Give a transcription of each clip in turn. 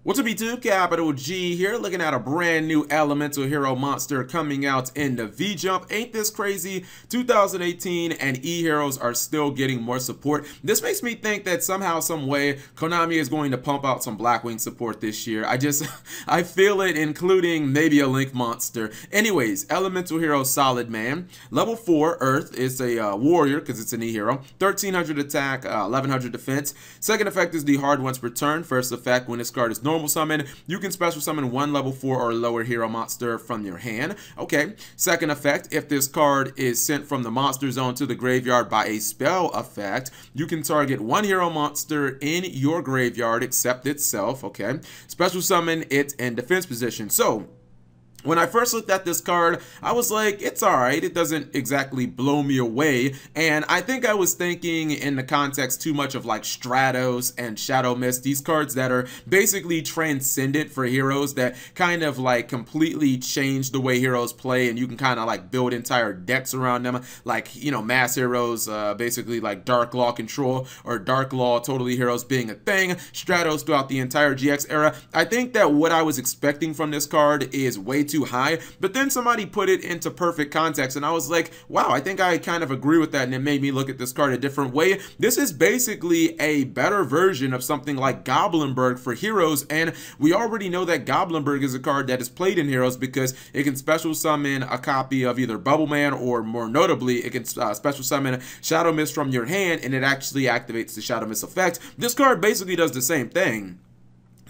What's up YouTube, Capital G here, looking at a brand new elemental hero monster coming out in the V-Jump. Ain't this crazy? 2018 and E-Heroes are still getting more support. This makes me think that somehow, some way, Konami is going to pump out some Blackwing support this year. I feel it, including maybe a Link monster. Anyways, elemental hero Solidman. Level 4, Earth, is a warrior because it's an E-Hero. 1300 attack, 1100 defense. Second effect is the hard once per turn. First effect, when this card is normal summon, you can special summon one level 4 or lower hero monster from your hand. Okay. Second effect, if this card is sent from the monster zone to the graveyard by a spell effect, you can target one hero monster in your graveyard except itself. Okay. Special summon it in defense position. So when I first looked at this card, I was like, it's alright, it doesn't exactly blow me away, and I think I was thinking in the context too much of like Stratos and Shadow Mist, these cards that are basically transcendent for heroes that kind of like completely change the way heroes play, and you can kind of like build entire decks around them, like, you know, Mass Heroes, basically like Dark Law Control, or Dark Law Totally Heroes being a thing, Stratos throughout the entire GX era. I think that what I was expecting from this card is way too high, but then somebody put it into perfect context and I was like, wow, I think I kind of agree with that, and it made me look at this card a different way. This is basically a better version of something like Goblinberg for heroes, and we already know that Goblinberg is a card that is played in heroes because it can special summon a copy of either Bubble Man, or more notably, it can special summon Shadow Mist from your hand, and it actually activates the Shadow Mist effect. This card basically does the same thing.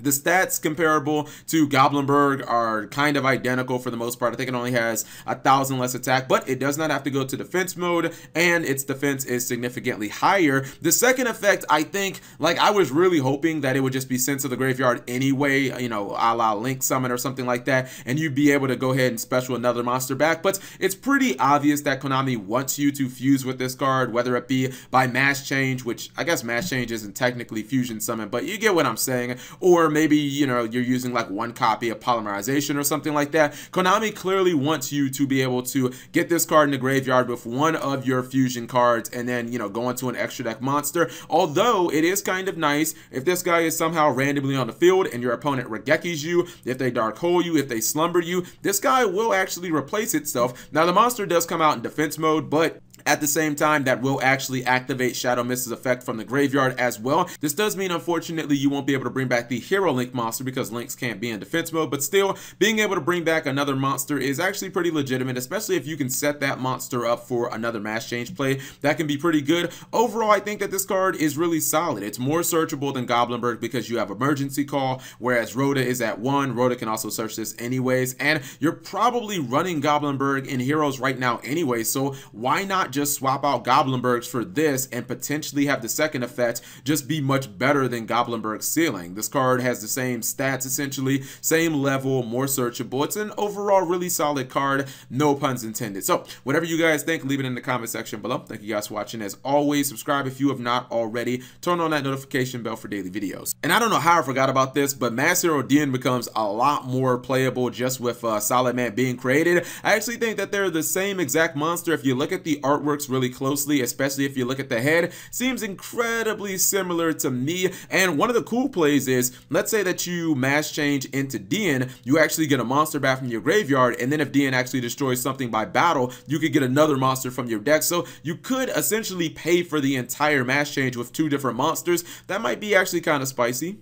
The stats comparable to Goblinberg are kind of identical for the most part. I think it only has 1,000 less attack, but it does not have to go to defense mode, and its defense is significantly higher. The second effect, I think, like, I was really hoping that it would just be sent to the graveyard anyway, you know, a la Link Summon or something like that, and you'd be able to go ahead and special another monster back. But it's pretty obvious that Konami wants you to fuse with this card, whether it be by Mass Change, which I guess Mass Change isn't technically Fusion Summon, but you get what I'm saying, or maybe, you know, you're using like one copy of Polymerization or something like that. Konami clearly wants you to be able to get this card in the graveyard with one of your fusion cards and then, you know, go into an extra deck monster. Although it is kind of nice if this guy is somehow randomly on the field and your opponent Regekis you, if they Dark Hole you, if they Slumber you, this guy will actually replace itself. Now the monster does come out in defense mode, but at the same time, that will actually activate Shadow Mist's effect from the graveyard as well. This does mean, unfortunately, you won't be able to bring back the Hero Link monster because Links can't be in defense mode, but still, being able to bring back another monster is actually pretty legitimate, especially if you can set that monster up for another Mass Change play. That can be pretty good. Overall, I think that this card is really solid. It's more searchable than Goblinberg because you have Emergency Call, whereas Rhoda is at 1. Rhoda can also search this anyways, and you're probably running Goblinberg in Heroes right now anyway, so why not just swap out Goblinbergs for this and potentially have the second effect just be much better than Goblinberg's ceiling? This card has the same stats, essentially, same level, more searchable. It's an overall really solid card, no puns intended. So whatever you guys think, leave it in the comment section below. Thank you guys for watching. As always, subscribe if you have not already. Turn on that notification bell for daily videos. And I don't know how I forgot about this, but Mass Hero Dien becomes a lot more playable just with Solidman being created. I actually think that they're the same exact monster. If you look at the art works really closely, especially if you look at the head, seems incredibly similar to me. And one of the cool plays is, let's say that you Mass Change into Dien, you actually get a monster back from your graveyard, and then if Dien actually destroys something by battle, you could get another monster from your deck. So you could essentially pay for the entire Mass Change with 2 different monsters. That might be actually kind of spicy.